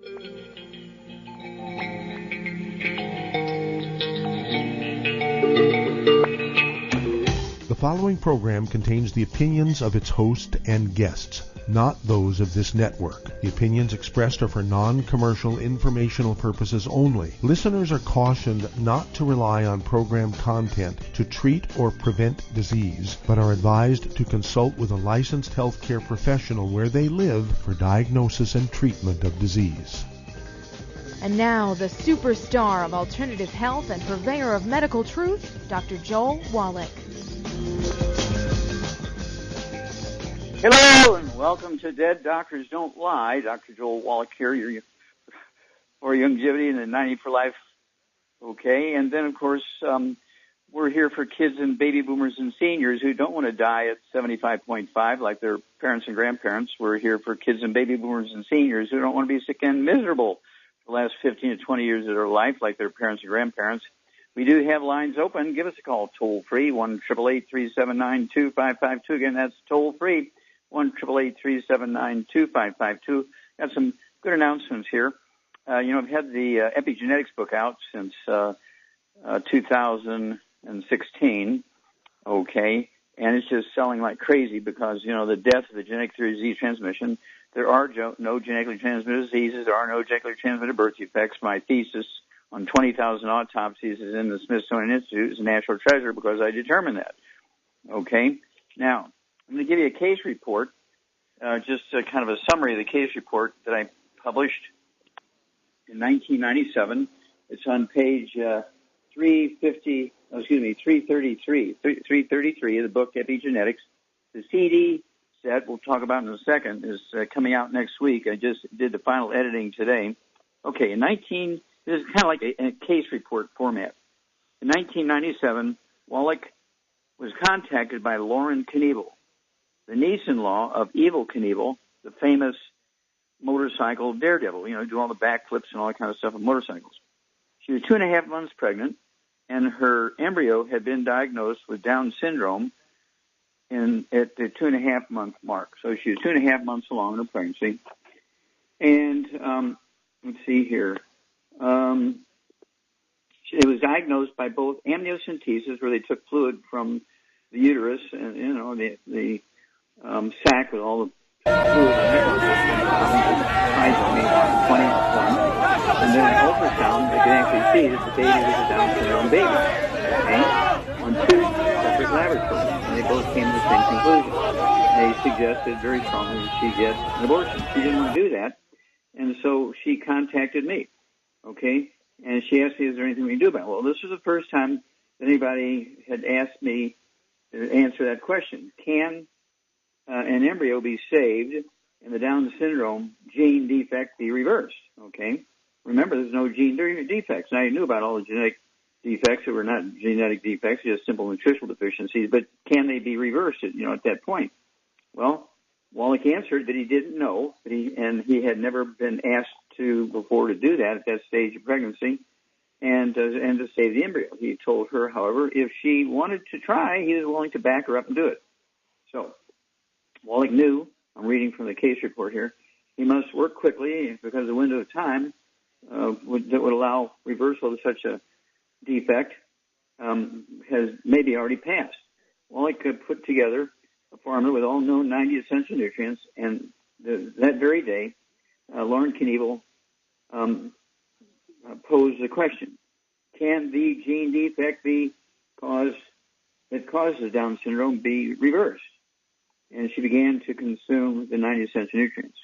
The following program contains the opinions of its host and guests, not those of this network. The opinions expressed are for non-commercial informational purposes only. Listeners are cautioned not to rely on program content to treat or prevent disease, but are advised to consult with a licensed healthcare professional where they live for diagnosis and treatment of disease. And now, the superstar of alternative health and purveyor of medical truth, Dr. Joel Wallach. Hello, and welcome to Dead Doctors Don't Lie. Dr. Joel Wallach here, for longevity and the 90 for life. Okay, and then, of course, we're here for kids and baby boomers and seniors who don't want to die at 75.5 like their parents and grandparents. We're here for kids and baby boomers and seniors who don't want to be sick and miserable for the last 15 to 20 years of their life like their parents and grandparents. We do have lines open. Give us a call toll-free, 1-888-379-2552. Again, that's toll-free, 1-888-379-2552. Got some good announcements here. I've had the epigenetics book out since 2016, okay, and it's just selling like crazy because, the death of the genetic theory of disease transmission. There are no genetically transmitted diseases. There are no genetically transmitted birth defects. My thesis on 20,000 autopsies is in the Smithsonian Institute. It's a national treasure because I determined that. Okay? Now, I'm going to give you a case report, just kind of a summary of the case report that I published in 1997. It's on page 333 of the book Epigenetics. The CD set, we'll talk about in a second, is coming out next week. I just did the final editing today. Okay, this is kind of like a case report format. In 1997, Wallach was contacted by Lauren Knievel, the niece-in-law of Evel Knievel, the famous motorcycle daredevil, do all the backflips and all that kind of stuff on motorcycles. She was 2.5 months pregnant, and her embryo had been diagnosed with Down syndrome at the 2.5-month mark. So she was 2.5 months along in her pregnancy. And let's see here. It was diagnosed by both amniocentesis, where they took fluid from the uterus and, the sac with all the fluid in it, and then an ultrasound, they could actually see that the baby was a Down syndrome baby, okay, on 2 separate laboratories, and they both came to the same conclusion. They suggested very strongly that she get an abortion. She didn't want to do that, and so she contacted me, okay, and she asked me, is there anything we can do about it? Well, this was the first time that anybody had asked me to answer that question. Can an embryo be saved and the Down syndrome gene defect be reversed? Okay. Remember, there's no gene defects. Now, you knew about all the genetic defects that were not genetic defects, just simple nutritional deficiencies, but can they be reversed at that point? Well, Wallach answered that he didn't know, and he had never been asked before to do that at that stage of pregnancy and to save the embryo. He told her, however, if she wanted to try, he was willing to back her up and do it. So Wallach knew, I'm reading from the case report here, he must work quickly because the window of time that would allow reversal of such a defect has maybe already passed. Wallach could put together a formula with all known 90 essential nutrients, and that very day, Lauren Knievel posed the question, can the gene defect that causes Down syndrome be reversed? And she began to consume the 90 essential nutrients.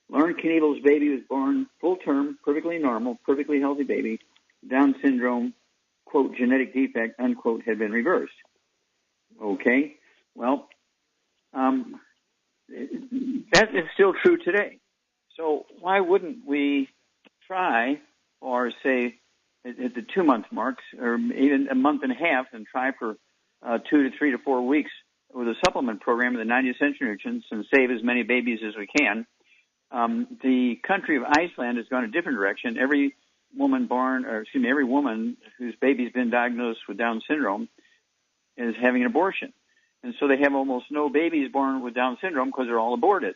Lauren Knievel's baby was born full-term, perfectly normal, perfectly healthy baby. Down syndrome, quote, genetic defect, unquote, had been reversed. Okay, well, that is still true today. So why wouldn't we try, or say at the 2-month marks, or even a month and a half, and try for 2 to 3 to 4 weeks with a supplement program of the 90 essential nutrients and save as many babies as we can? The country of Iceland has gone a different direction. Every woman whose baby's been diagnosed with Down syndrome is having an abortion. And so they have almost no babies born with Down syndrome because they're all aborted.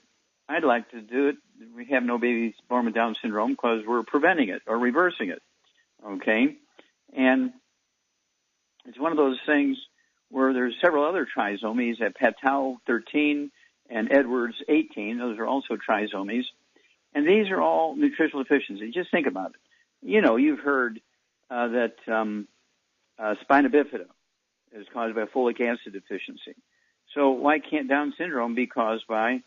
I'd like to do it. We have no babies born with Down syndrome because we're preventing it or reversing it, okay? And it's one of those things where there's several other trisomies at Patau 13 and Edwards 18. Those are also trisomies. And these are all nutritional deficiencies. Just think about it. You know, you've heard that spina bifida is caused by folic acid deficiency. So why can't Down syndrome be caused by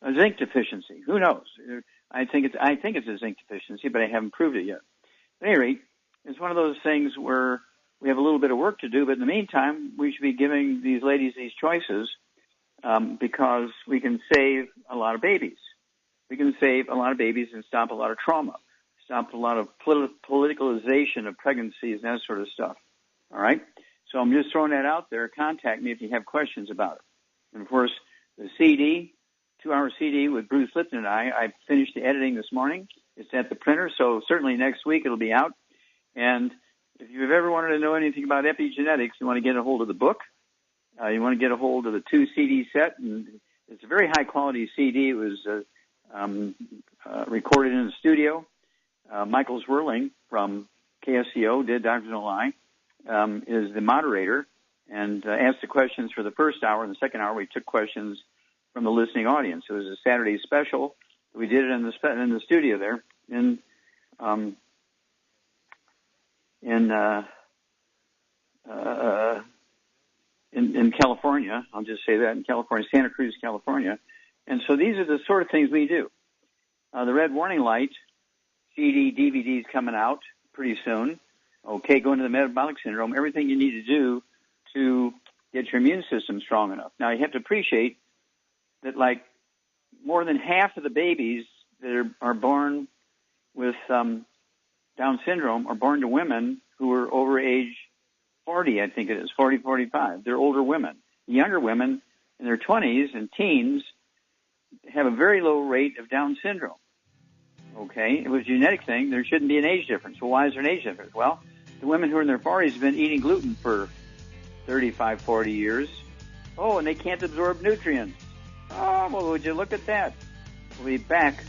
a zinc deficiency? Who knows? I think it's a zinc deficiency, but I haven't proved it yet. At any rate, it's one of those things where we have a little bit of work to do, but in the meantime, we should be giving these ladies these choices because we can save a lot of babies. We can save a lot of babies and stop a lot of trauma, stop a lot of politicalization of pregnancies and that sort of stuff. All right? So I'm just throwing that out there. Contact me if you have questions about it. And, of course, the CD, 2-hour CD with Bruce Lipton and I finished the editing this morning. It's at the printer, so certainly next week it'll be out. And if you've ever wanted to know anything about epigenetics, you want to get a hold of the book. You want to get a hold of the 2-CD set. And it's a very high-quality CD. It was recorded in the studio. Michael Zwirling from KSCO, Dead Doctors Don't Lie, is the moderator and asked the questions for the first hour. In the second hour, we took questions from the listening audience. It was a Saturday special. We did it in the studio there in California. I'll just say that, in California, Santa Cruz, California. And so these are the sort of things we do. The Red Warning Light CD, DVDs coming out pretty soon. Okay, going to the metabolic syndrome, everything you need to do to get your immune system strong enough. Now, you have to appreciate that, like, more than half of the babies that are born with Down syndrome are born to women who are over age 40, I think it is, 40, 45. They're older women. The younger women in their 20s and teens have a very low rate of Down syndrome. Okay, it was a genetic thing. There shouldn't be an age difference. Well, why is there an age difference? Well, the women who are in their 40s have been eating gluten for 35, 40 years. Oh, and they can't absorb nutrients. Oh, well, would you look at that? We'll be back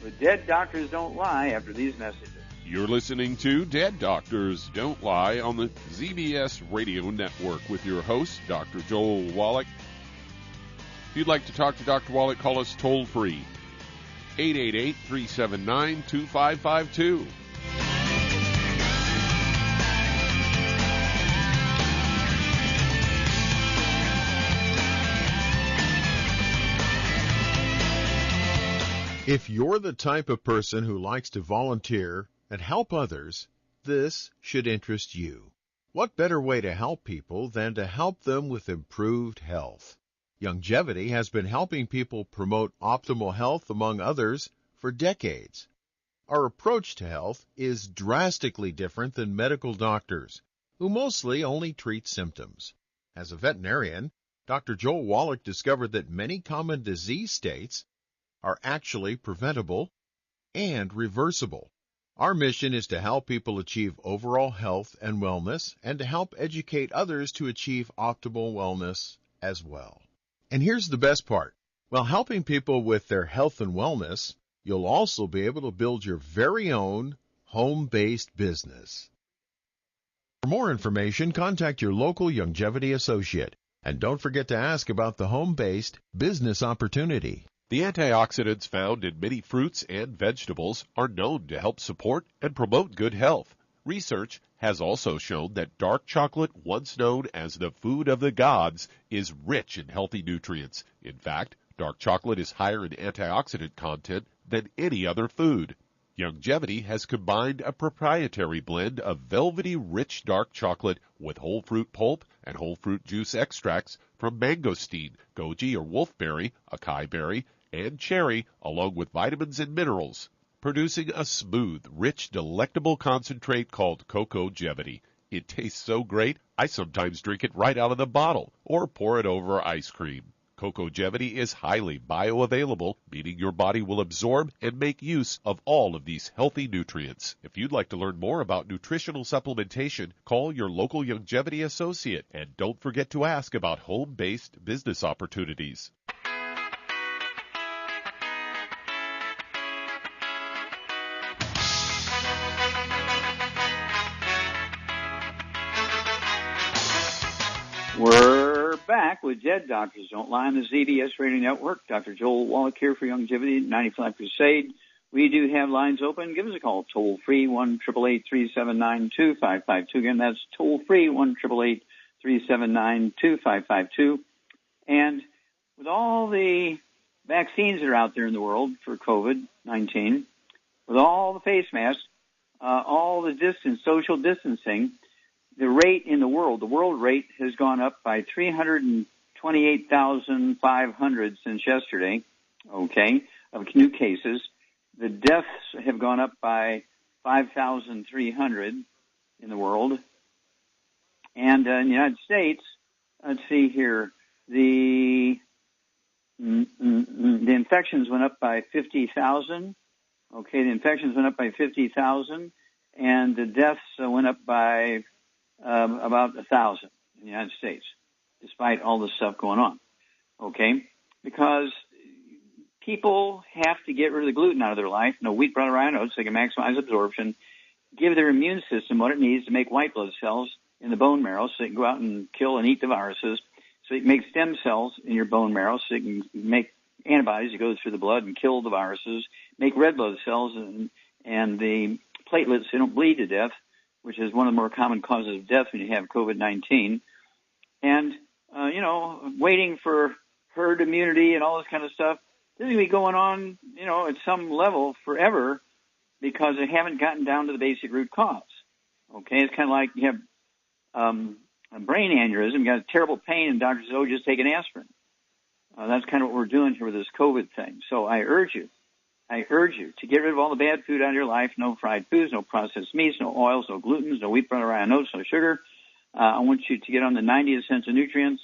with Dead Doctors Don't Lie after these messages. You're listening to Dead Doctors Don't Lie on the ZBS Radio Network with your host, Dr. Joel Wallach. If you'd like to talk to Dr. Wallach, call us toll-free, 888-379-2552. If you're the type of person who likes to volunteer and help others, this should interest you. What better way to help people than to help them with improved health? Youngevity has been helping people promote optimal health, among others, for decades. Our approach to health is drastically different than medical doctors, who mostly only treat symptoms. As a veterinarian, Dr. Joel Wallach discovered that many common disease states are actually preventable and reversible. Our mission is to help people achieve overall health and wellness and to help educate others to achieve optimal wellness as well. And here's the best part. While helping people with their health and wellness, you'll also be able to build your very own home-based business. For more information, contact your local Youngevity associate. And don't forget to ask about the home-based business opportunity. The antioxidants found in many fruits and vegetables are known to help support and promote good health. Research has also shown that dark chocolate, once known as the food of the gods, is rich in healthy nutrients. In fact, dark chocolate is higher in antioxidant content than any other food. Youngevity has combined a proprietary blend of velvety rich dark chocolate with whole fruit pulp and whole fruit juice extracts from mangosteen, goji or wolfberry, acai berry, and cherry, along with vitamins and minerals, producing a smooth, rich, delectable concentrate called Cocogevity. It tastes so great, I sometimes drink it right out of the bottle or pour it over ice cream. Cocogevity is highly bioavailable, meaning your body will absorb and make use of all of these healthy nutrients. If you'd like to learn more about nutritional supplementation, call your local Youngevity associate, and don't forget to ask about home-based business opportunities. We're back with Dead Doctors Don't Lie on the ZBS Radio Network. Dr. Joel Wallach here for Longevity 95 Crusade. We do have lines open. Give us a call, toll-free, 1-888-379-2552. Again, that's toll-free, 1-888-379-2552. And with all the vaccines that are out there in the world for COVID-19, with all the face masks, all the social distancing, the rate in the world rate has gone up by 328,500 since yesterday, okay, of new cases. The deaths have gone up by 5,300 in the world. And in the United States, let's see here, the infections went up by 50,000. Okay, the infections went up by 50,000, and the deaths went up by about 1,000 in the United States, despite all this stuff going on. Okay, because people have to get rid of the gluten out of their life. No wheat, brown, or rye oats. They can maximize absorption, give their immune system what it needs to make white blood cells in the bone marrow so they can go out and kill and eat the viruses. So it makes stem cells in your bone marrow so it can make antibodies that go through the blood and kill the viruses, make red blood cells and the platelets so they don't bleed to death, which is one of the more common causes of death when you have COVID-19. And, waiting for herd immunity and all this kind of stuff, this is going to be going on, at some level forever because they haven't gotten down to the basic root cause. Okay, it's kind of like you have a brain aneurysm, you got a terrible pain, and doctor says, just take an aspirin. That's kind of what we're doing here with this COVID thing. So I urge you to get rid of all the bad food out of your life, no fried foods, no processed meats, no oils, no glutens, no wheat, brown, rye, oats, no sugar. I want you to get on the 90 essential nutrients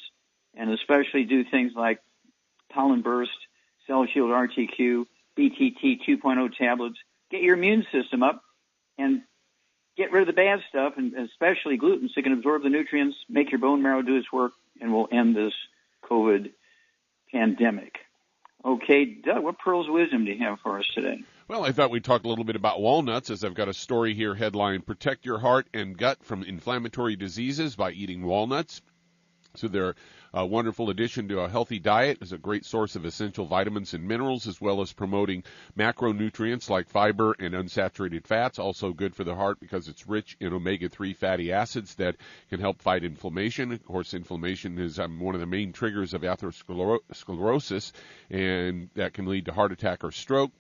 and especially do things like pollen burst, cell shield RTQ, BTT 2.0 tablets. Get your immune system up and get rid of the bad stuff, and especially gluten, so it can absorb the nutrients, make your bone marrow do its work, and we'll end this COVID pandemic. Okay, Doug, what pearls of wisdom do you have for us today? Well, I thought we'd talk a little bit about walnuts, as I've got a story here, headline, Protect Your Heart and Gut from Inflammatory Diseases by Eating Walnuts. So they're a wonderful addition to a healthy diet. Is a great source of essential vitamins and minerals, as well as promoting macronutrients like fiber and unsaturated fats. Also good for the heart because it's rich in omega-3 fatty acids that can help fight inflammation. Of course, inflammation is one of the main triggers of atherosclerosis, and that can lead to heart attack or stroke.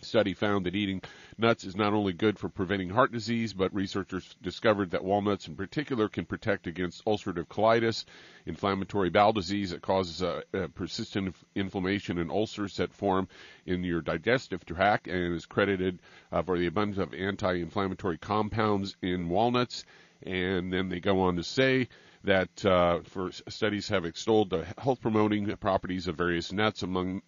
Study found that eating nuts is not only good for preventing heart disease, but researchers discovered that walnuts in particular can protect against ulcerative colitis, inflammatory bowel disease that causes persistent inflammation and ulcers that form in your digestive tract, and is credited for the abundance of anti-inflammatory compounds in walnuts. And then they go on to say that for studies have extolled the health-promoting properties of various nuts. Among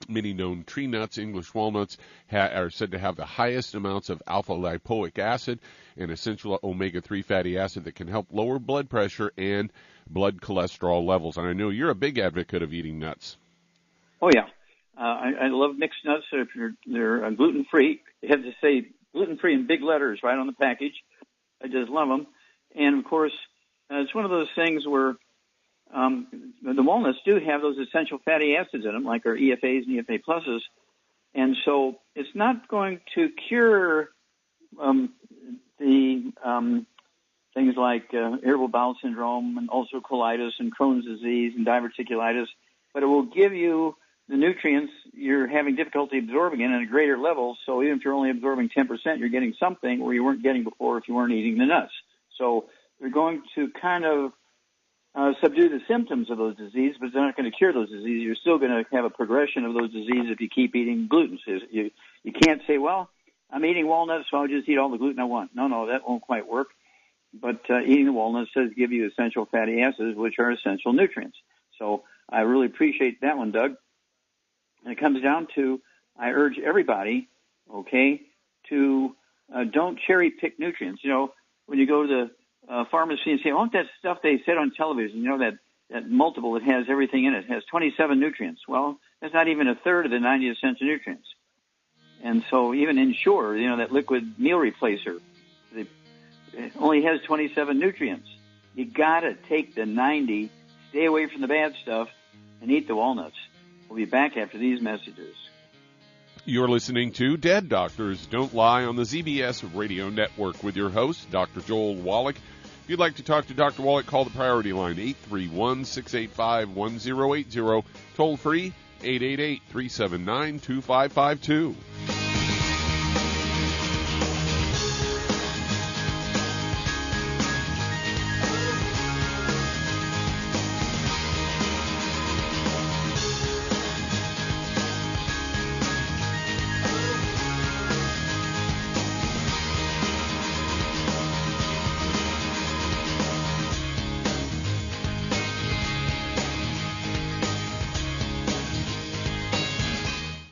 many known tree nuts, English walnuts are said to have the highest amounts of alpha-lipoic acid, an essential omega-3 fatty acid that can help lower blood pressure and blood cholesterol levels. And I know you're a big advocate of eating nuts. Oh, yeah. I love mixed nuts. If they're gluten-free, they have to say gluten-free in big letters right on the package. I just love them. And, of course, it's one of those things where the walnuts do have those essential fatty acids in them, like our EFAs and EFA pluses, and so it's not going to cure the things like irritable bowel syndrome and ulcerative colitis and Crohn's disease and diverticulitis, but it will give you the nutrients you're having difficulty absorbing in at a greater level. So even if you're only absorbing 10%, you're getting something where you weren't getting before if you weren't eating the nuts. So they're going to kind of subdue the symptoms of those diseases, but they're not going to cure those diseases. You're still going to have a progression of those diseases if you keep eating gluten. So you can't say, well, I'm eating walnuts, so I'll just eat all the gluten I want. No, that won't quite work. But eating the walnuts does give you essential fatty acids, which are essential nutrients. So I really appreciate that one, Doug. And it comes down to, I urge everybody, okay, to don't cherry pick nutrients. When you go to the pharmacy and say, I want that stuff they said on television, that multiple that has everything in it, has 27 nutrients. Well, that's not even a third of the 90 essential nutrients. And so even Ensure, that liquid meal replacer, it only has 27 nutrients. You got to take the 90, stay away from the bad stuff, and eat the walnuts. We'll be back after these messages. You're listening to Dead Doctors Don't Lie on the ZBS Radio Network with your host, Dr. Joel Wallach. If you'd like to talk to Dr. Wallach, call the priority line, 831-685-1080, toll free, 888-379-2552.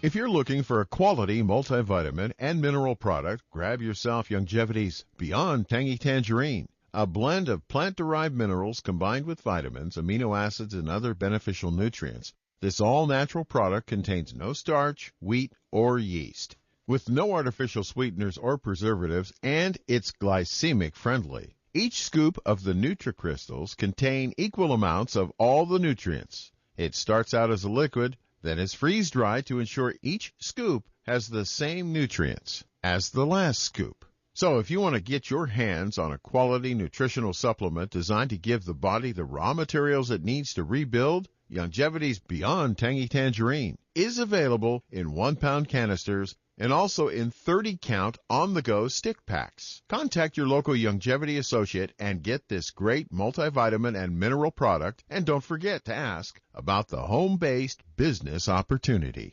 If you're looking for a quality multivitamin and mineral product, grab yourself Youngevity's Beyond Tangy Tangerine, a blend of plant-derived minerals combined with vitamins, amino acids, and other beneficial nutrients. This all-natural product contains no starch, wheat, or yeast, with no artificial sweeteners or preservatives, and it's glycemic friendly. Each scoop of the NutriCrystals contain equal amounts of all the nutrients. It starts out as a liquid, then is freeze-dried to ensure each scoop has the same nutrients as the last scoop. So if you want to get your hands on a quality nutritional supplement designed to give the body the raw materials it needs to rebuild, Youngevity's Beyond Tangy Tangerine is available in 1-pound canisters and also in 30-count on-the-go stick packs. Contact your local Youngevity associate and get this great multivitamin and mineral product, and don't forget to ask about the home-based business opportunity.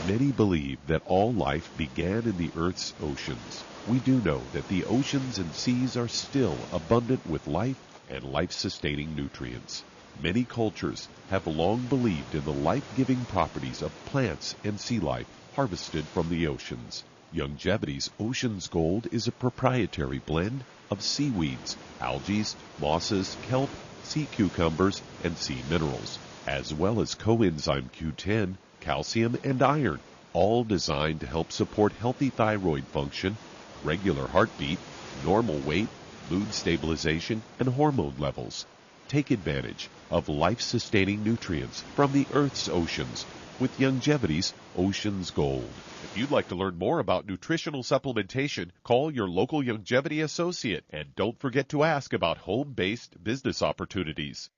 Many believe that all life began in the Earth's oceans. We do know that the oceans and seas are still abundant with life and life-sustaining nutrients. Many cultures have long believed in the life-giving properties of plants and sea life harvested from the oceans. Youngevity's Ocean's Gold is a proprietary blend of seaweeds, algae, mosses, kelp, sea cucumbers, and sea minerals, as well as coenzyme Q10, calcium, and iron, all designed to help support healthy thyroid function, regular heartbeat, normal weight, mood stabilization, and hormone levels. Take advantage of life-sustaining nutrients from the Earth's oceans with Youngevity's Ocean's Gold. If you'd like to learn more about nutritional supplementation, call your local Youngevity associate, and don't forget to ask about home-based business opportunities.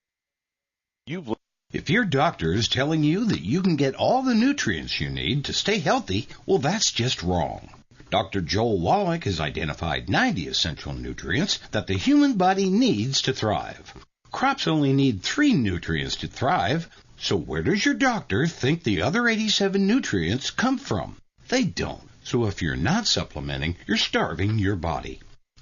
If your doctor is telling you that you can get all the nutrients you need to stay healthy, well, that's just wrong. Dr. Joel Wallach has identified 90 essential nutrients that the human body needs to thrive. Crops only need 3 nutrients to thrive, so where does your doctor think the other 87 nutrients come from? They don't. So if you're not supplementing, you're starving your body.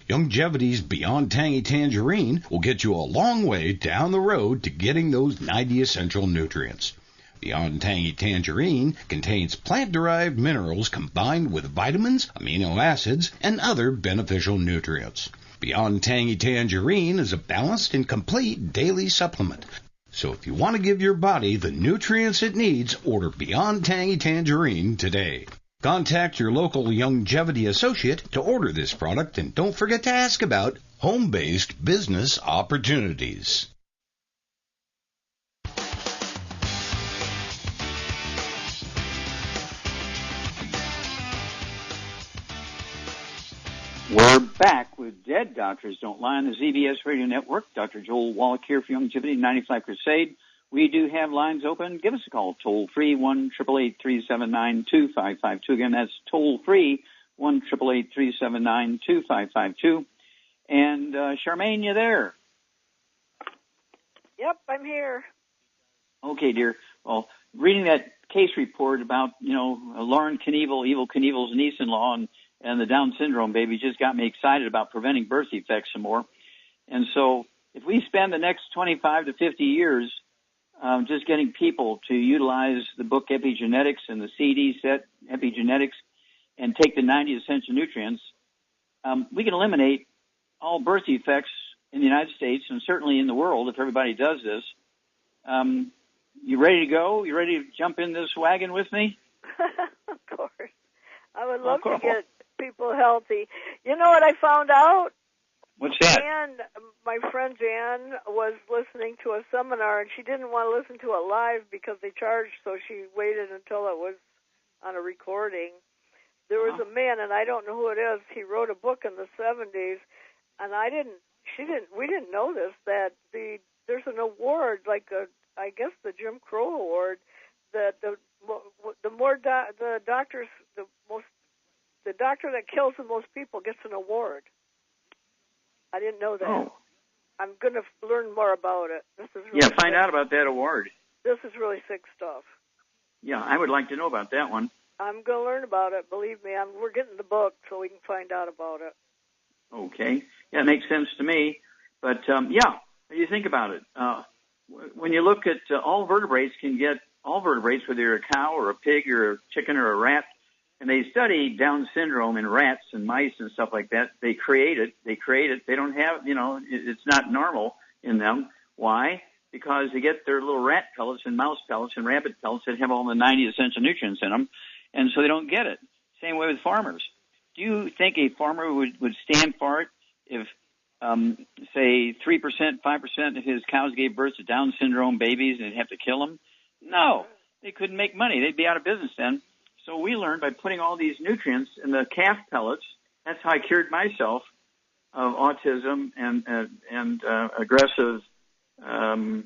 Youngevity's Beyond Tangy Tangerine will get you a long way down the road to getting those 90 essential nutrients. Beyond Tangy Tangerine contains plant-derived minerals combined with vitamins, amino acids, and other beneficial nutrients. Beyond Tangy Tangerine is a balanced and complete daily supplement. So if you want to give your body the nutrients it needs, order Beyond Tangy Tangerine today. Contact your local Youngevity associate to order this product, and don't forget to ask about home-based business opportunities. We're back with Dead Doctors Don't Lie on the ZBS Radio Network. Dr. Joel Wallach here for Youngevity 95 Crusade. We do have lines open. Give us a call, toll-free, 1-888-379-2552. Again, that's toll-free, 1-888-379-2552. And Charmaine, you there? Yep, I'm here. Okay, dear. Well, reading that case report about, Lauren Knievel, Evel Knievel's niece-in-law, and the Down syndrome baby just got me excited about preventing birth defects some more. And so if we spend the next 25 to 50 years just getting people to utilize the book Epigenetics and the CD set Epigenetics and take the 90 essential nutrients, we can eliminate all birth defects in the United States and certainly in the world if everybody does this. You ready to go? You ready to jump in this wagon with me? Of course. I would love to get people healthy. You know what I found out? What's that? Jan, my friend Jan, was listening to a seminar, and she didn't want to listen to it live because they charged, so she waited until it was on a recording. There was a man, and I don't know who it is. He wrote a book in the 70s, and we didn't know this, that there's an award, like I guess the Jim Crow Award, that the doctor that kills the most people gets an award. I didn't know that. Oh. I'm going to learn more about it. This is really find out about that award. This is really sick stuff. Yeah, I would like to know about that one. I'm going to learn about it. Believe me, we're getting the book so we can find out about it. Okay. Yeah, it makes sense to me. But, you think about it. When you look at all vertebrates, whether you're a cow or a pig or a chicken or a rat, and they study Down syndrome in rats and mice and stuff like that. They create it. They don't have, it's not normal in them. Why? Because they get their little rat pellets and mouse pellets and rabbit pellets that have all the 90 essential nutrients in them, and so they don't get it. Same way with farmers. Do you think a farmer would stand for it if, say, 3%, 5% of his cows gave birth to Down syndrome babies and they'd have to kill them? No. They couldn't make money. They'd be out of business then. So we learned by putting all these nutrients in the calf pellets. That's how I cured myself of autism and aggressive, all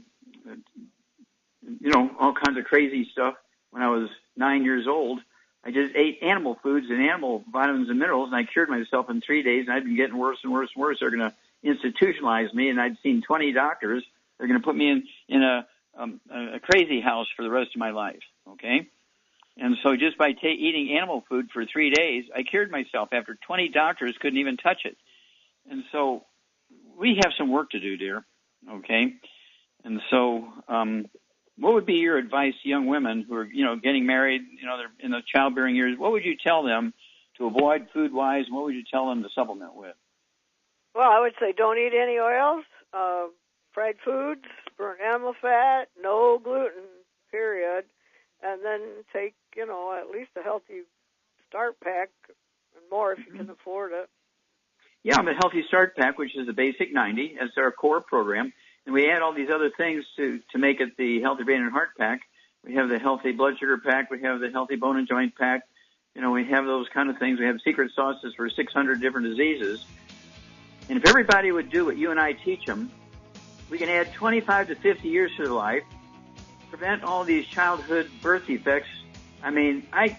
kinds of crazy stuff when I was 9 years old. I just ate animal foods and animal vitamins and minerals, and I cured myself in 3 days, and I'd been getting worse and worse and worse. They're going to institutionalize me, and I'd seen 20 doctors. They're going to put me in a crazy house for the rest of my life, okay? And so just by eating animal food for 3 days, I cured myself after 20 doctors couldn't even touch it. And so we have some work to do, dear, okay? And so what would be your advice to young women who are, getting married, they're in the childbearing years? What would you tell them to avoid food-wise, and what would you tell them to supplement with? Well, I would say don't eat any oils, fried foods, burnt animal fat, no gluten, period. And then take, at least a healthy start pack and more if you can afford it. Yeah, the Healthy Start Pack, which is the basic 90, as our core program. And we add all these other things to make it the Healthy Brain and Heart Pack. We have the Healthy Blood Sugar Pack. We have the Healthy Bone and Joint Pack. We have those kind of things. We have secret sauces for 600 different diseases. And if everybody would do what you and I teach them, we can add 25 to 50 years to their life, prevent all these childhood birth defects. I mean, I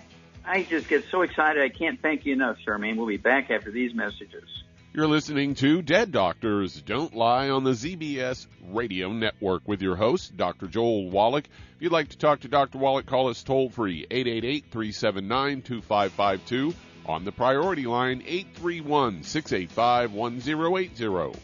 just get so excited. I can't thank you enough, Charmaine. We'll be back after these messages. You're listening to Dead Doctors Don't Lie on the ZBS Radio Network with your host, Dr. Joel Wallach. If you'd like to talk to Dr. Wallach, call us toll-free, 888-379-2552. On the priority line, 831-685-1080.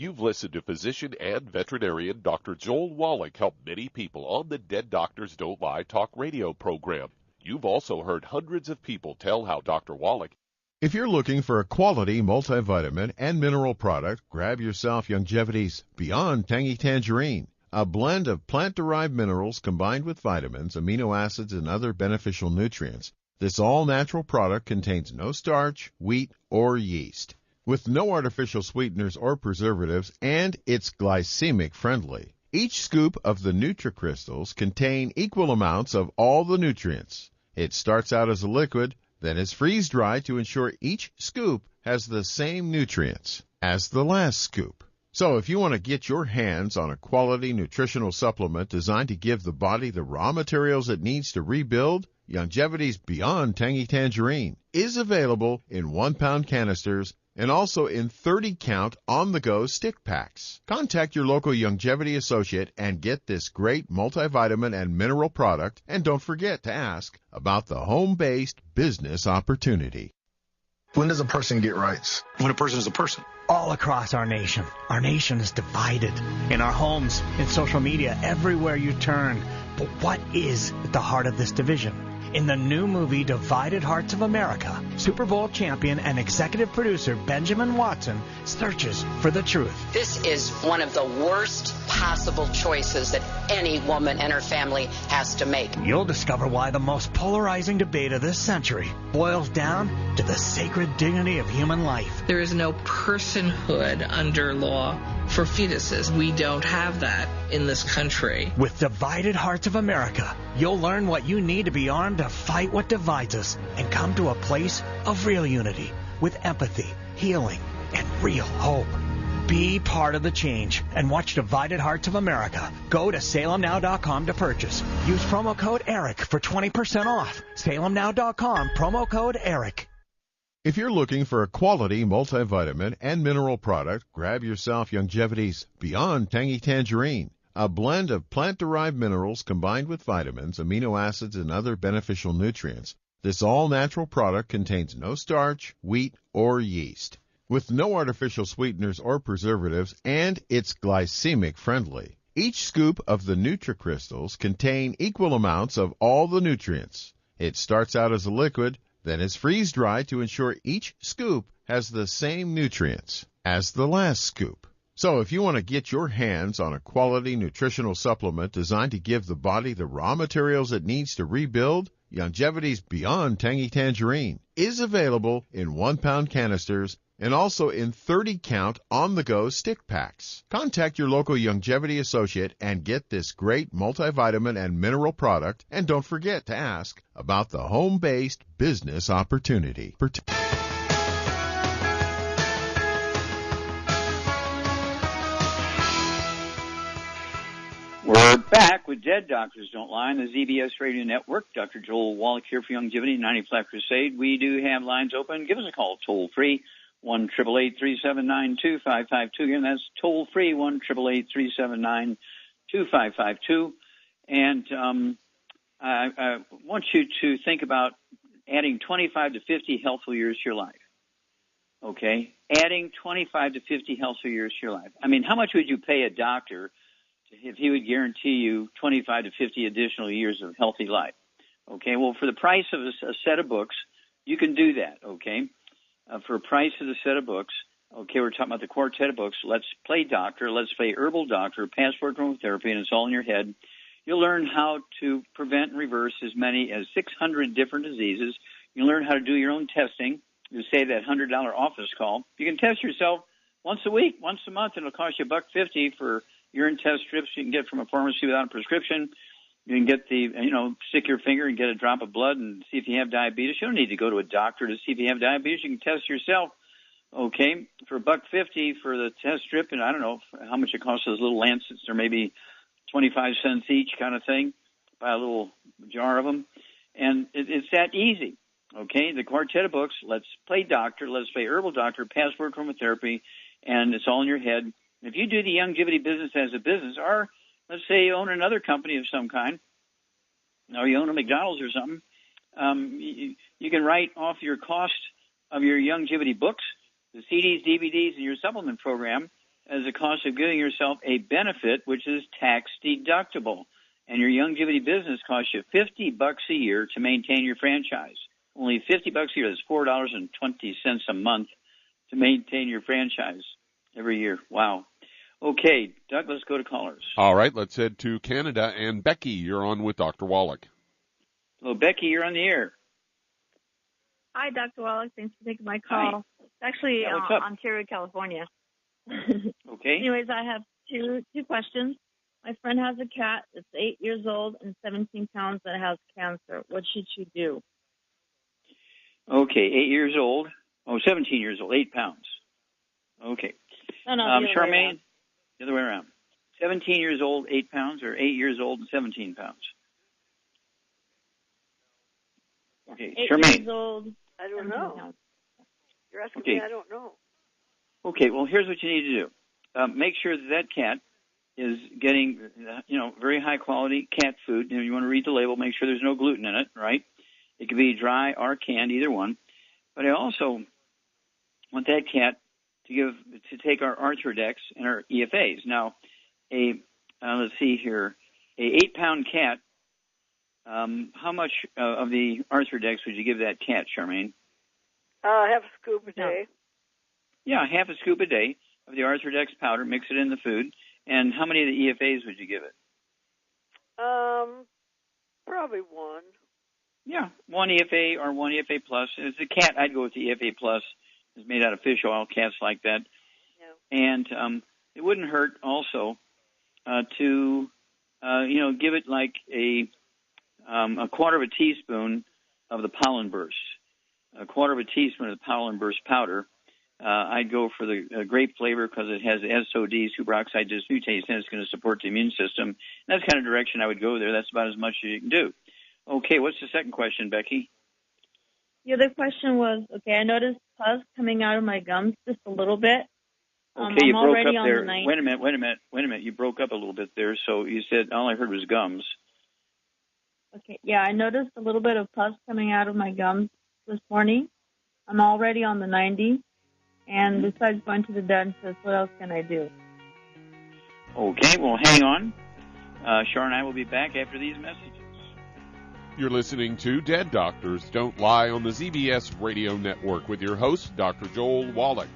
You've listened to physician and veterinarian Dr. Joel Wallach help many people on the Dead Doctors Don't Lie talk radio program. You've also heard hundreds of people tell how Dr. Wallach. If you're looking for a quality multivitamin and mineral product, grab yourself Longevity's Beyond Tangy Tangerine, a blend of plant-derived minerals combined with vitamins, amino acids, and other beneficial nutrients. This all-natural product contains no starch, wheat, or yeast, with no artificial sweeteners or preservatives, and it's glycemic friendly. Each scoop of the NutriCrystals contain equal amounts of all the nutrients. It starts out as a liquid, then is freeze-dried to ensure each scoop has the same nutrients as the last scoop. So if you want to get your hands on a quality nutritional supplement designed to give the body the raw materials it needs to rebuild, Longevity's Beyond Tangy Tangerine is available in 1-pound canisters and also in 30-count on-the-go stick packs. Contact your local Longevity associate and get this great multivitamin and mineral product, and don't forget to ask about the home-based business opportunity. When does a person get rights? When a person is a person. All across our nation is divided. In our homes, in social media, everywhere you turn. But what is at the heart of this division? In the new movie Divided Hearts of America, Super Bowl champion and executive producer Benjamin Watson searches for the truth. This is one of the worst possible choices that any woman and her family has to make. You'll discover why the most polarizing debate of this century boils down to the sacred dignity of human life. There is no personhood under law for fetuses. We don't have that in this country. With Divided Hearts of America, you'll learn what you need to be armed to fight what divides us and come to a place of real unity with empathy, healing, and real hope. Be part of the change and watch Divided Hearts of America. Go to salemnow.com to purchase. Use promo code ERIC for 20% off. salemnow.com, promo code ERIC. If you're looking for a quality multivitamin and mineral product, grab yourself Longevity's Beyond Tangy Tangerine, a blend of plant-derived minerals combined with vitamins, amino acids, and other beneficial nutrients. This all-natural product contains no starch, wheat, or yeast, with no artificial sweeteners or preservatives, and it's glycemic friendly. Each scoop of the NutriCrystals contain equal amounts of all the nutrients. It starts out as a liquid, then is freeze-dried to ensure each scoop has the same nutrients as the last scoop. So if you want to get your hands on a quality nutritional supplement designed to give the body the raw materials it needs to rebuild, Longevity's Beyond Tangy Tangerine is available in 1-pound canisters and also in 30-count on-the-go stick packs. Contact your local Longevity associate and get this great multivitamin and mineral product, and don't forget to ask about the home-based business opportunity. We're back with Dead Doctors Don't Lie on the ZBS Radio Network. Dr. Joel Wallach here for Longevity 90 Flat Crusade. We do have lines open. Give us a call toll-free. 1-888-379-2552. Again, that's toll-free, 1-888-379-2552. And I want you to think about adding 25 to 50 healthful years to your life. Okay? Adding 25 to 50 healthful years to your life. I mean, how much would you pay a doctor if he would guarantee you 25 to 50 additional years of healthy life? Okay? Well, for the price of a set of books, you can do that, okay? For a price of the set of books, okay, we're talking about the quartet of books. Let's Play Doctor, Let's Play Herbal Doctor, Passport to Therapy, and it's all in your head. You'll learn how to prevent and reverse as many as 600 different diseases. You'll learn how to do your own testing. You save that $100 office call. You can test yourself once a week, once a month, and it'll cost you $1.50 for urine test strips you can get from a pharmacy without a prescription. You can get stick your finger and get a drop of blood and see if you have diabetes. You don't need to go to a doctor to see if you have diabetes. You can test yourself, okay, for $1.50 for the test strip, and I don't know how much it costs those little lancets. They're maybe 25 cents each kind of thing. Buy a little jar of them. And it's that easy, okay? The quartet of books, Let's Play Doctor, Let's Play Herbal Doctor, Passport to Therapy, and it's all in your head. If you do the Longevity business as a business, or let's say you own another company of some kind, or you own a McDonald's or something, you can write off your cost of your Longevity books, the CDs, DVDs, and your supplement program as a cost of giving yourself a benefit, which is tax deductible. And your Longevity business costs you $50 a year to maintain your franchise. Only $50 a year. That's $4.20 a month to maintain your franchise every year. Wow. Okay, Doug, let's go to callers. All right, let's head to Canada. And Becky, you're on with Dr. Wallach. Hello, Becky, you're on the air. Hi, Dr. Wallach. Thanks for taking my call. Hi. It's actually what's up? Ontario, California. Okay. Anyways, I have two questions. My friend has a cat that's 8 years old and 17 pounds that has cancer. What should she do? Okay, 8 years old. Oh, 17 years old, 8 pounds. Okay. No, Charmaine, the other way around. 17 years old, 8 pounds, or 8 years old and 17 pounds? Okay, 8 Charmaine. years old. I don't know. You're asking Okay. me, I don't know. Okay, well, here's what you need to do. Make sure that cat is getting, very high-quality cat food. You want to read the label, make sure there's no gluten in it, right? It can be dry or canned, either one. But I also want that cat to take our Arthrodex and our EFAs. Now, let's see here, a 8-pound cat. How much of the Arthrodex would you give that cat, Charmaine? Half a scoop a day. Yeah, half a scoop a day of the Arthrodex powder. Mix it in the food. And how many of the EFAs would you give it? Probably one. Yeah, one EFA or one EFA plus. As a cat, I'd go with the EFA plus. It's made out of fish oil. Cats like that. Yeah. And it wouldn't hurt also to give it like a quarter of a teaspoon of the pollen burst. A quarter of a teaspoon of the pollen burst powder. I'd go for the grape flavor because it has SOD, superoxide dismutase, and it's going to support the immune system. That's the kind of direction I would go there. That's about as much as you can do. Okay, what's the second question, Becky? The other question was, I noticed pus coming out of my gums just a little bit. Okay, you broke up there. The Wait a minute. You broke up a little bit there. So you said all I heard was gums. Okay, yeah, I noticed a little bit of pus coming out of my gums this morning. I'm already on the 90, and besides going to the dentist, what else can I do? Okay, well, hang on. Char and I will be back after these messages. You're listening to Dead Doctors Don't Lie on the ZBS Radio Network with your host, Dr. Joel Wallach.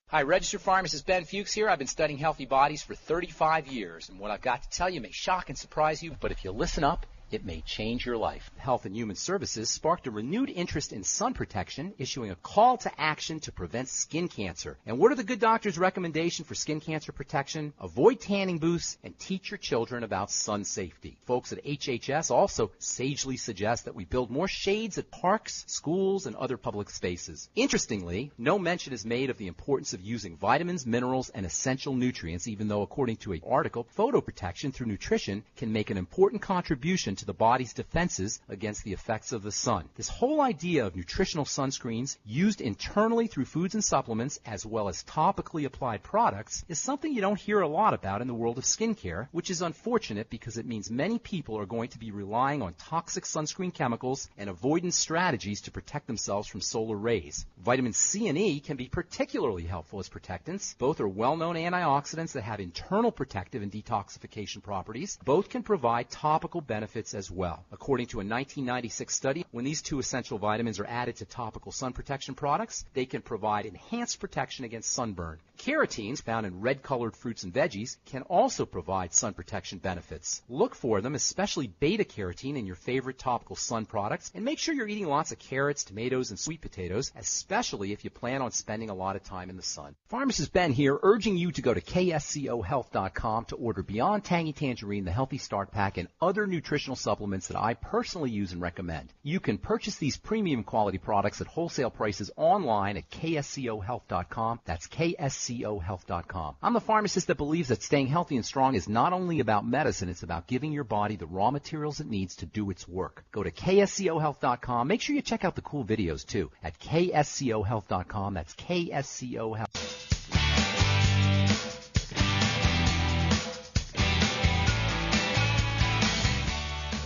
Hi, registered pharmacist Ben Fuchs here. I've been studying healthy bodies for 35 years, and what I've got to tell you may shock and surprise you, but if you listen up, it may change your life. Health and Human Services sparked a renewed interest in sun protection, issuing a call to action to prevent skin cancer. And what are the good doctor's recommendation for skin cancer protection? Avoid tanning booths and teach your children about sun safety. Folks at HHS also sagely suggest that we build more shades at parks, schools, and other public spaces. Interestingly, no mention is made of the importance of using vitamins, minerals, and essential nutrients, even though, according to an article, photoprotection through nutrition can make an important contribution to the body's defenses against the effects of the sun. This whole idea of nutritional sunscreens used internally through foods and supplements as well as topically applied products is something you don't hear a lot about in the world of skincare, which is unfortunate because it means many people are going to be relying on toxic sunscreen chemicals and avoidance strategies to protect themselves from solar rays. Vitamins C and E can be particularly helpful as protectants. Both are well-known antioxidants that have internal protective and detoxification properties. Both can provide topical benefits as well. According to a 1996 study, when these two essential vitamins are added to topical sun protection products, they can provide enhanced protection against sunburn. Carotenes, found in red-colored fruits and veggies, can also provide sun protection benefits. Look for them, especially beta-carotene, in your favorite topical sun products, and make sure you're eating lots of carrots, tomatoes, and sweet potatoes, especially if you plan on spending a lot of time in the sun. Pharmacist Ben here, urging you to go to kscohealth.com to order Beyond Tangy Tangerine, the Healthy Start Pack, and other nutritional supplements that I personally use and recommend. You can purchase these premium quality products at wholesale prices online at kscohealth.com. That's kscohealth.com. I'm the pharmacist that believes that staying healthy and strong is not only about medicine, it's about giving your body the raw materials it needs to do its work. Go to kscohealth.com. Make sure you check out the cool videos too at kscohealth.com. That's kscohealth.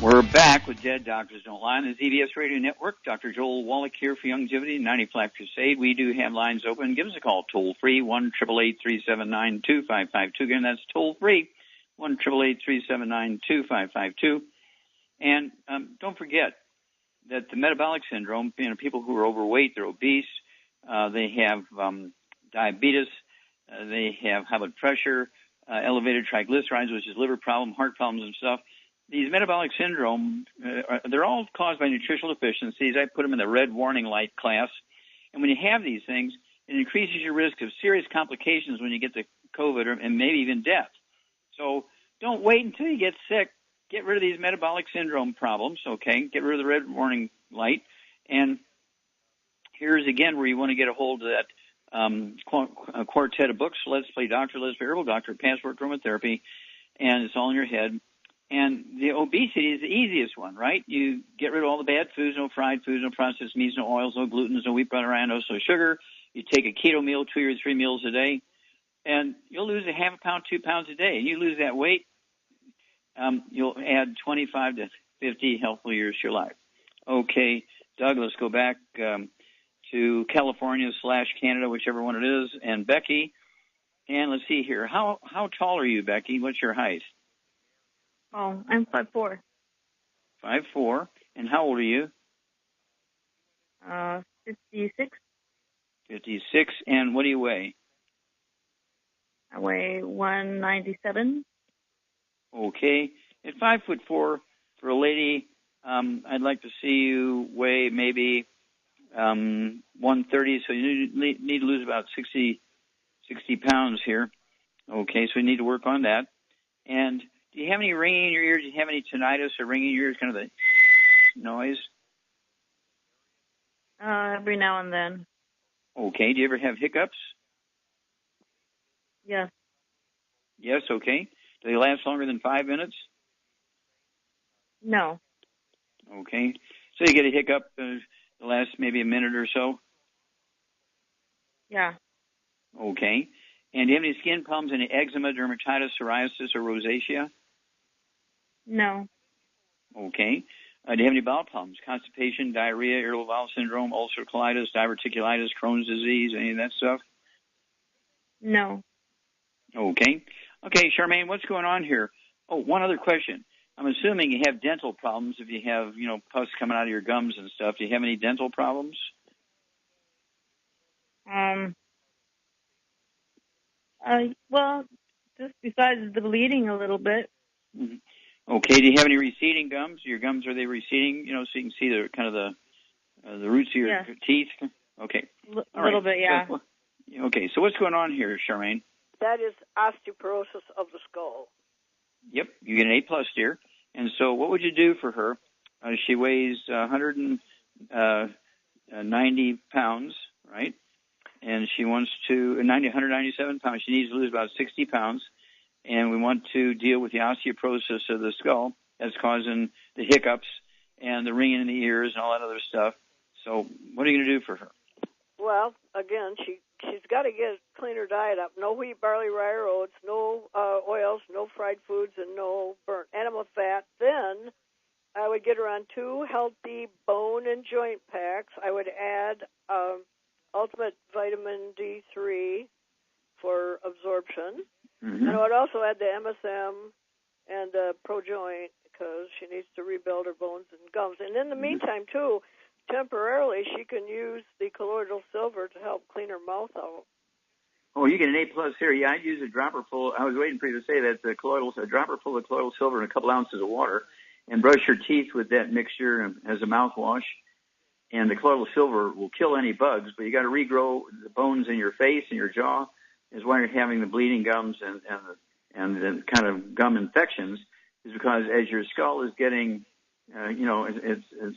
We're back with Dead Doctors Don't Lie on the ZBS Radio Network. Dr. Joel Wallach here for Longevity 90 Flat Crusade. We do have lines open. Give us a call toll free 1-888-379-2552. Again, that's toll free 1-888-379-2552. And don't forget that the metabolic syndrome, people who are overweight, they're obese, they have diabetes, they have high blood pressure, elevated triglycerides, which is liver problem, heart problems and stuff. These metabolic syndrome, they're all caused by nutritional deficiencies. I put them in the red warning light class. And when you have these things, it increases your risk of serious complications when you get to COVID and maybe even death. So don't wait until you get sick. Get rid of these metabolic syndrome problems, okay? Get rid of the red warning light. And here's again where you want to get a hold of that a quartet of books, Let's Play Doctor, Let's Play Herbal Doctor, Passport Aromatherapy, and it's all in your head. And the obesity is the easiest one, right? You get rid of all the bad foods, no fried foods, no processed meats, no oils, no gluten, no wheat, butter, no sugar. You take a keto meal 2 or 3 meals a day, and you'll lose a half a pound, 2 pounds a day. And you lose that weight, you'll add 25 to 50 healthful years to your life. Okay, Doug, let's go back to California/Canada, whichever one it is, and Becky. And let's see here. How tall are you, Becky? What's your height? Oh, I'm 5'4". 5'4". And how old are you? 56. 56. And what do you weigh? I weigh 197. Okay. At 5'4", for a lady, I'd like to see you weigh maybe 130. So you need to lose about 60 pounds here. Okay, so we need to work on that. And do you have any ringing in your ears? Do you have any tinnitus or ringing in your ears, kind of the noise? Every now and then. Okay. Do you ever have hiccups? Yes. Yes, okay. Do they last longer than 5 minutes? No. Okay. So you get a hiccup the last maybe a minute or so? Yeah. Okay. And do you have any skin problems, any eczema, dermatitis, psoriasis, or rosacea? No. Okay. Do you have any bowel problems? Constipation, diarrhea, irritable bowel syndrome, ulcerative colitis, diverticulitis, Crohn's disease, any of that stuff? No. Okay. Okay, Charmaine, what's going on here? Oh, one other question. I'm assuming you have dental problems if you have, pus coming out of your gums and stuff. Do you have any dental problems? Well, just besides the bleeding a little bit. Mm-hmm. Okay. Do you have any receding gums? Your gums, are they receding? So you can see the roots of your teeth. Okay. A little bit, yeah. So, okay. So what's going on here, Charmaine? That is osteoporosis of the skull. Yep. You get an A+ dear. And so what would you do for her? She weighs 190 pounds, right? And she wants to 197 pounds. She needs to lose about 60 pounds. And we want to deal with the osteoporosis of the skull that's causing the hiccups and the ringing in the ears and all that other stuff. So what are you going to do for her? Well, again, she's got to get clean her diet up. No wheat, barley, rye, or oats, no oils, no fried foods, and no burnt animal fat. Then I would get her on 2 healthy bone and joint packs. I would add Ultimate Vitamin D3 for absorption. Mm-hmm. And I would also add the MSM and ProJoint because she needs to rebuild her bones and gums. And in the meantime, too, temporarily, she can use the colloidal silver to help clean her mouth out. Oh, you get an A+ here. Yeah, I'd use a dropper full. I was waiting for you to say that a dropper full of colloidal silver and a couple ounces of water, and brush your teeth with that mixture as a mouthwash. And the colloidal silver will kill any bugs, but you got to regrow the bones in your face and your jaw. Is why you're having the bleeding gums and the kind of gum infections. Is because as your skull is getting, it's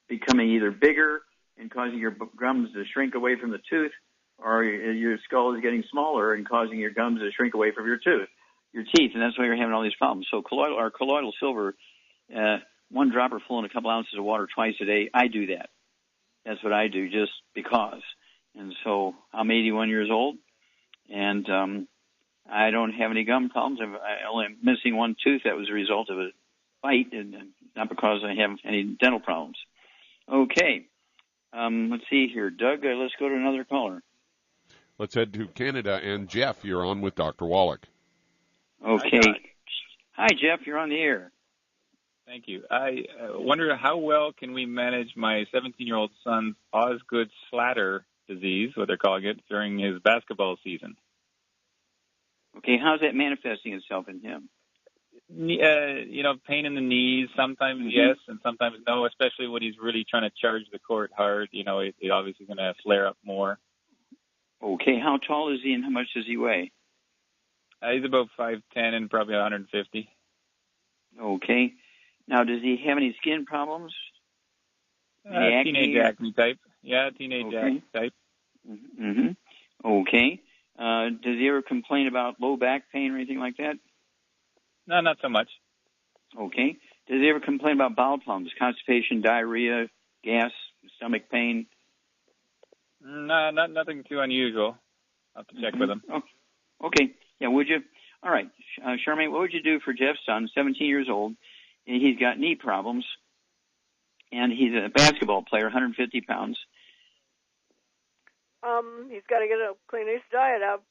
becoming either bigger and causing your gums to shrink away from the tooth, or your skull is getting smaller and causing your gums to shrink away from your teeth, and that's why you're having all these problems. So colloidal silver, 1 dropper full in a couple ounces of water twice a day. I do that. That's what I do just because. And so I'm 81 years old, and I don't have any gum problems. I'm only missing 1 tooth that was a result of a fight, and not because I have any dental problems. Okay. Let's see here. Doug, let's go to another caller. Let's head to Canada. And Jeff, you're on with Dr. Wallach. Okay. Hi, Jeff. You're on the air. Thank you. I wonder how well can we manage my 17-year-old son's osgood-schlatter disease, what they're calling it, during his basketball season. Okay, how's that manifesting itself in him? Pain in the knees, sometimes yes and sometimes no, especially when he's really trying to charge the court hard. It obviously going to flare up more. Okay, how tall is he and how much does he weigh? He's about 5'10" and probably 150. Okay. Now, does he have any skin problems? Teenage acne type. Yeah, teenage acne type. Mm-hmm. Okay. Does he ever complain about low back pain or anything like that? No, not so much. Okay. Does he ever complain about bowel problems, constipation, diarrhea, gas, stomach pain? No, nothing too unusual. I'll have to check with him. Oh, okay. Yeah, would you? All right. Charmaine, what would you do for Jeff's son, 17 years old? And he's got knee problems, and he's a basketball player, 150 pounds. He's got to get a clean his diet up.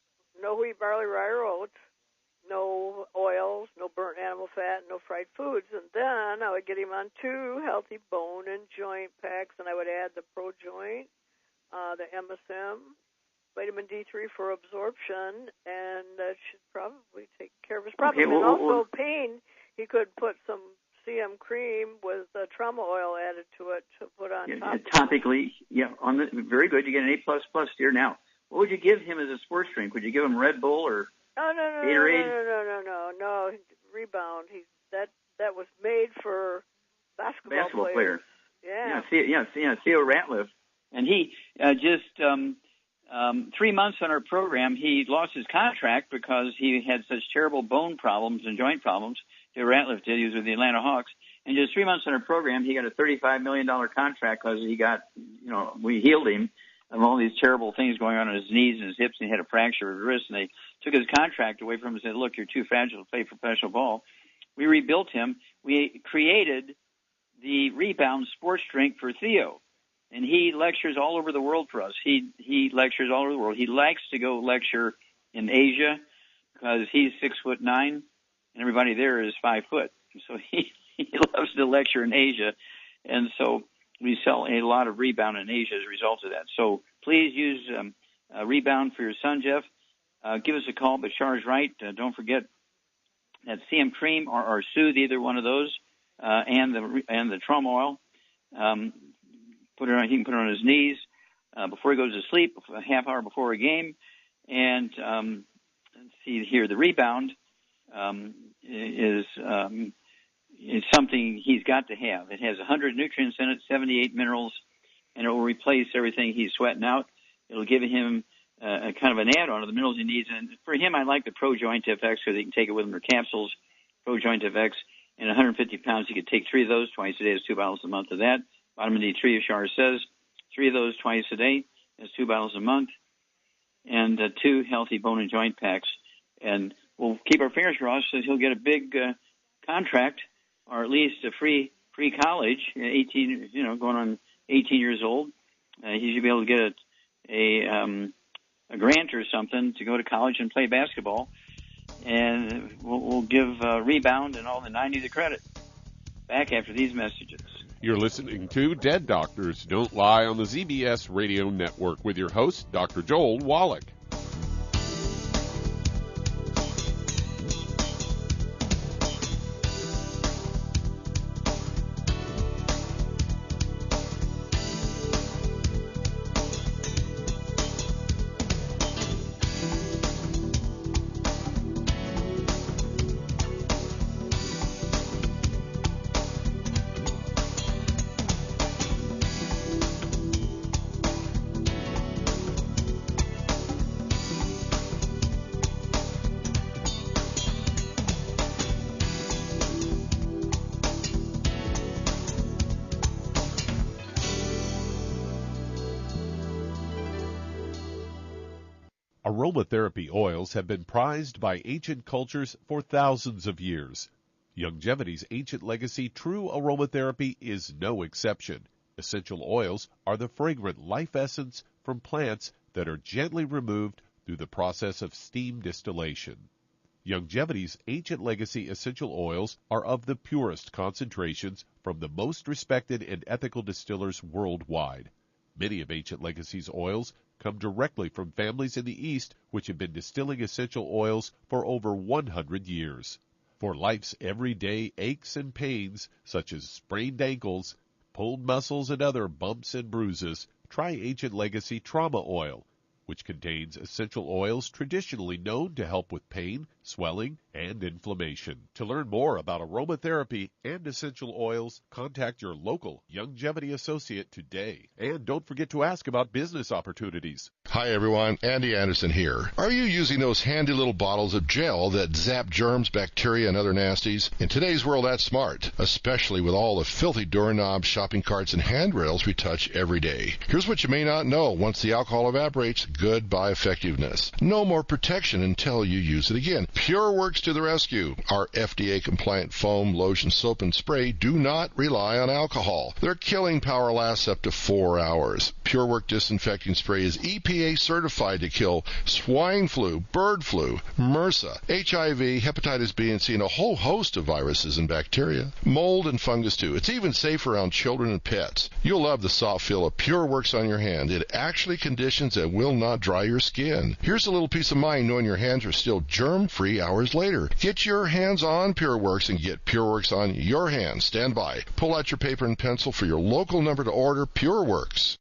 No wheat, barley, rye, or oats. No oils, no burnt animal fat, no fried foods. And then I would get him on 2 healthy bone and joint packs, and I would add the Pro Joint, the MSM, vitamin D3 for absorption, and that should probably take care of his problem. Okay, and also pain, he could put some CM cream with trauma oil added to it to put on top. Topically, very good. You get an A++ here. Now, what would you give him as a sports drink? Would you give him Red Bull or Gatorade? No. Rebound. That was made for basketball players. Yeah. Theo Ratliff, and he just 3 months on our program, he lost his contract because he had such terrible bone problems and joint problems. Theo Ratliff did. He was with the Atlanta Hawks. And just 3 months on our program, he got a $35 million contract because he got, we healed him of all these terrible things going on his knees and his hips, and he had a fracture of his wrist, and they took his contract away from him and said, look, you're too fragile to play professional ball. We rebuilt him. We created the Rebound sports drink for Theo, and he lectures all over the world for us. He lectures all over the world. He likes to go lecture in Asia because he's 6'9", and everybody there is 5 foot. So he loves to lecture in Asia, and so we sell a lot of Rebound in Asia as a result of that. So please use Rebound for your son, Jeff. Give us a call, but Char's right. Don't forget that CM cream or Soothe, either one of those, and the trauma oil. He can put it on his knees before he goes to sleep, a half hour before a game. And let's see here, the Rebound is something he's got to have. It has 100 nutrients in it, 78 minerals, and it will replace everything he's sweating out. It'll give him a kind of an add-on of the minerals he needs. And for him, I like the Pro Joint FX because he can take it with him or capsules, Pro Joint FX. And 150 pounds, he could take 3 of those twice a day. That's 2 bottles a month of that. Vitamin D3, as Shar says, 3 of those twice a day. That's 2 bottles a month. And 2 healthy bone and joint packs. And we'll keep our fingers crossed that he'll get a big contract, or at least a free college. 18, going on 18 years old. He should be able to get a grant or something to go to college and play basketball. And we'll give Rebound and all the 90 the credit. Back after these messages. You're listening to Dead Doctors Don't Lie on the ZBS Radio Network with your host, Dr. Joel Wallach. Aromatherapy oils have been prized by ancient cultures for thousands of years. Longevity's ancient legacy, True Aromatherapy, is no exception. Essential oils are the fragrant life essence from plants that are gently removed through the process of steam distillation. Longevity's ancient legacy essential oils are of the purest concentrations from the most respected and ethical distillers worldwide. Many of Ancient Legacy's oils come directly from families in the East which have been distilling essential oils for over 100 years. For life's everyday aches and pains, such as sprained ankles, pulled muscles, and other bumps and bruises, try Ancient Legacy Trauma Oil. which contains essential oils traditionally known to help with pain, swelling, and inflammation. To learn more about aromatherapy and essential oils, contact your local Youngevity associate today. And don't forget to ask about business opportunities. Hi everyone, Andy Anderson here. Are you using those handy little bottles of gel that zap germs, bacteria, and other nasties? In today's world, that's smart, especially with all the filthy doorknobs, shopping carts, and handrails we touch every day. Here's what you may not know. Once the alcohol evaporates, goodbye effectiveness. No more protection until you use it again. PureWorks to the rescue. Our FDA-compliant foam, lotion, soap, and spray do not rely on alcohol. Their killing power lasts up to 4 hours. PureWorks disinfecting spray is EPA certified to kill swine flu, bird flu, MRSA, HIV, hepatitis B and C, and a whole host of viruses and bacteria. Mold and fungus too. It's even safe around children and pets. You'll love the soft feel of PureWorks on your hand. It actually conditions and will not dry your skin. Here's a little peace of mind knowing your hands are still germ-free hours later. Get your hands on PureWorks and get PureWorks on your hands. Stand by. Pull out your paper and pencil for your local number to order. PureWorks.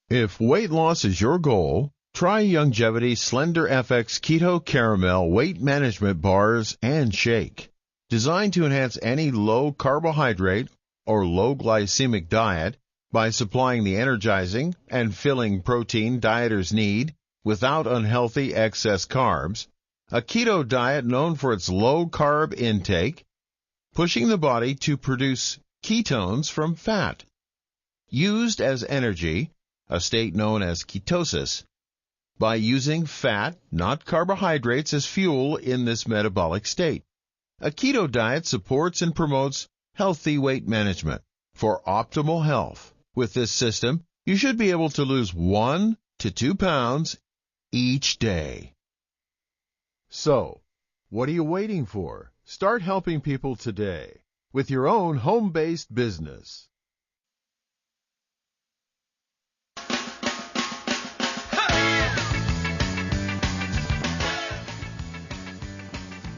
If weight loss is your goal, try Youngevity's Slender FX Keto Caramel Weight Management Bars and Shake. Designed to enhance any low carbohydrate or low glycemic diet by supplying the energizing and filling protein dieters need without unhealthy excess carbs, a keto diet known for its low carb intake, pushing the body to produce ketones from fat. Used as energy, a state known as ketosis, by using fat, not carbohydrates, as fuel in this metabolic state. A keto diet supports and promotes healthy weight management for optimal health. With this system, you should be able to lose 1 to 2 pounds each day. So, what are you waiting for? Start helping people today with your own home-based business.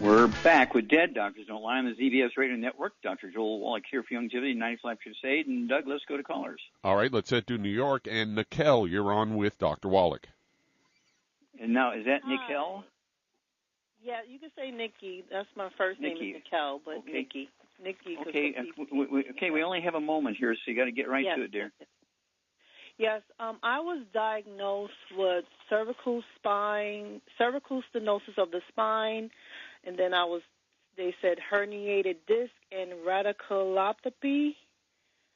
We're back with Dead Doctors Don't Lie on the ZBS Radio Network. Dr. Joel Wallach here for Youngevity, 95 Crusade. And Doug, let's go to callers. All right, let's head to New York. And Nikel, you're on with Dr. Wallach. And now, is that Nikel? Yeah, you can say Nikki. That's my first name is Nikel, but okay. Nikki. Okay, we only have a moment here, so you got to get right to it, dear. Yes, I was diagnosed with cervical stenosis of the spine, and then they said herniated disc and radiculopathy.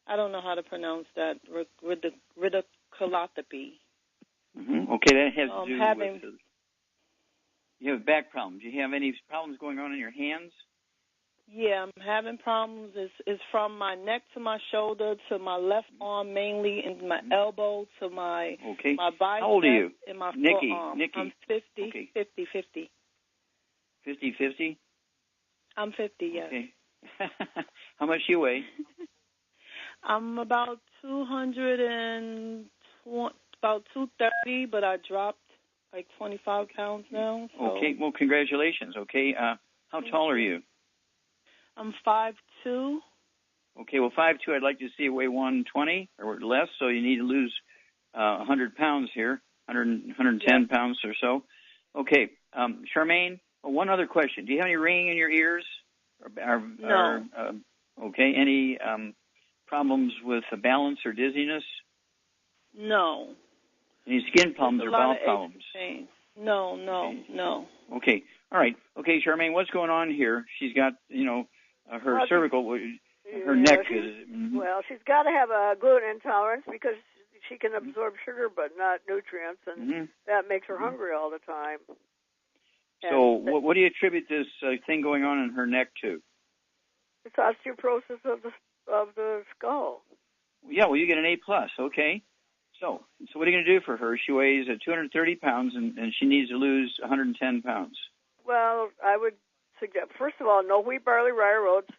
I don't know how to pronounce that, radiculopathy. Mm-hmm. Okay, that has to do with you have back problems. Do you have any problems going on in your hands? Yeah, I'm having problems. It's from my neck to my shoulder to my left arm mainly, and my elbow to my my bicep. How old are you? And my Nikki. forearm. Nikki. I'm 50. Okay. 50. 50? I'm 50, yes. Okay. How much do you weigh? I'm about 230, but I dropped like 25 pounds now. So. Okay, well, congratulations. Okay, how tall are you? I'm 5'2". Okay, well, 5'2", I'd like to see you weigh 120 or less, so you need to lose 100 pounds here, 110 pounds or so. Okay, Charmaine, one other question. Do you have any ringing in your ears? No. Okay, any problems with balance or dizziness? No. Any skin problems or bowel problems? No. Okay, all right. Okay, Charmaine, what's going on here? She's got, her cervical, her neck is... Well, she's got to have a gluten intolerance because she can absorb sugar but not nutrients, and that makes her hungry all the time. So what do you attribute this thing going on in her neck to? It's osteoporosis of the skull. Yeah, well, you get an A+, okay. So what are you going to do for her? She weighs 230 pounds, and she needs to lose 110 pounds. Well, I would suggest, first of all, no wheat, barley, rye, or oats,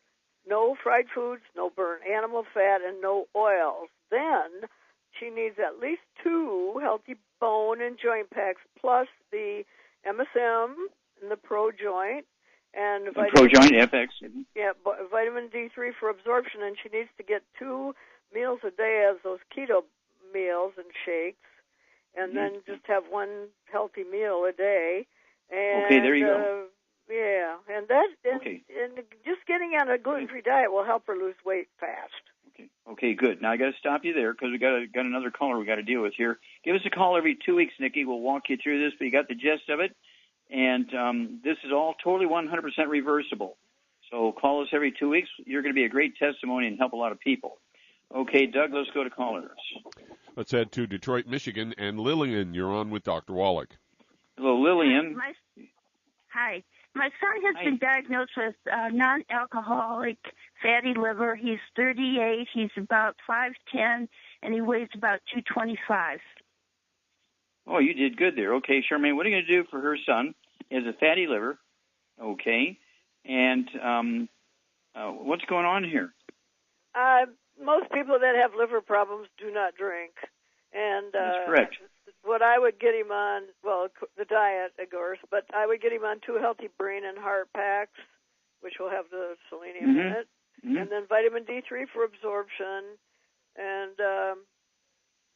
no fried foods, no burnt animal fat, and no oils. Then she needs at least 2 healthy bone and joint packs, plus the MSM and the Pro Joint. Pro Joint, FX. Yeah, vitamin D3 for absorption, and she needs to get 2 meals a day as those keto meals and shakes, and then just have one healthy meal a day. And, okay, there you go. Yeah, and just getting on a gluten-free diet will help her lose weight fast. Okay, good. Now I got to stop you there because we got another caller we got to deal with here. Give us a call every 2 weeks, Nikki. We'll walk you through this, but you got the gist of it, and this is all totally 100% reversible. So call us every 2 weeks. You're going to be a great testimony and help a lot of people. Okay, Doug, let's go to callers. Let's head to Detroit, Michigan, and Lillian, you're on with Dr. Wallach. Hello, Lillian. Hi. My son has been diagnosed with non-alcoholic fatty liver. He's 38. He's about 5'10", and he weighs about 225. Oh, you did good there. Okay, Charmaine, what are you going to do for her son? He has a fatty liver. Okay. And what's going on here? Most people that have liver problems do not drink. And that's correct. What I would get him on, well, the diet, of course, but I would get him on 2 healthy brain and heart packs, which will have the selenium in it, and then vitamin D3 for absorption, and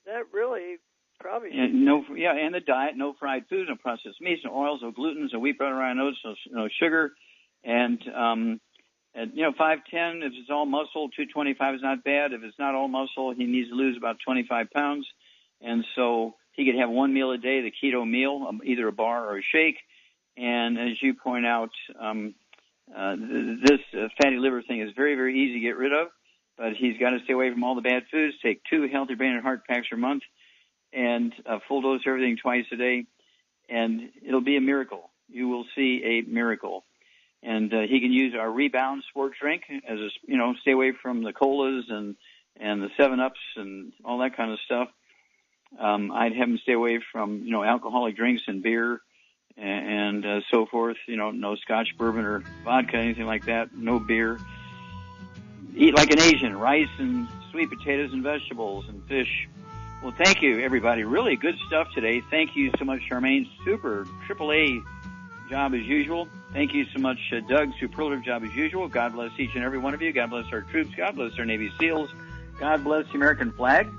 that really probably. And the diet: no fried foods, no processed meats, no oils, no gluten, no wheat, butter, rye, oats, no sugar, and 5'10", if it's all muscle, 225 is not bad. If it's not all muscle, he needs to lose about 25 pounds, and so he could have one meal a day, the keto meal, either a bar or a shake. And as you point out, this fatty liver thing is very, very easy to get rid of, but he's got to stay away from all the bad foods, take 2 healthy brain and heart packs per month, and a full dose of everything twice a day, and it'll be a miracle. You will see a miracle. And he can use our Rebound sports drink as stay away from the colas and the 7-Ups and all that kind of stuff. I'd have him stay away from, alcoholic drinks and beer and so forth. No Scotch, bourbon, or vodka, anything like that. No beer. Eat like an Asian, rice and sweet potatoes and vegetables and fish. Well, thank you, everybody. Really good stuff today. Thank you so much, Charmaine. Super AAA job as usual. Thank you so much, Doug. Superlative job as usual. God bless each and every one of you. God bless our troops. God bless our Navy SEALs. God bless the American flag.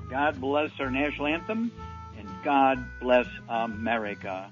God bless our national anthem, and God bless America.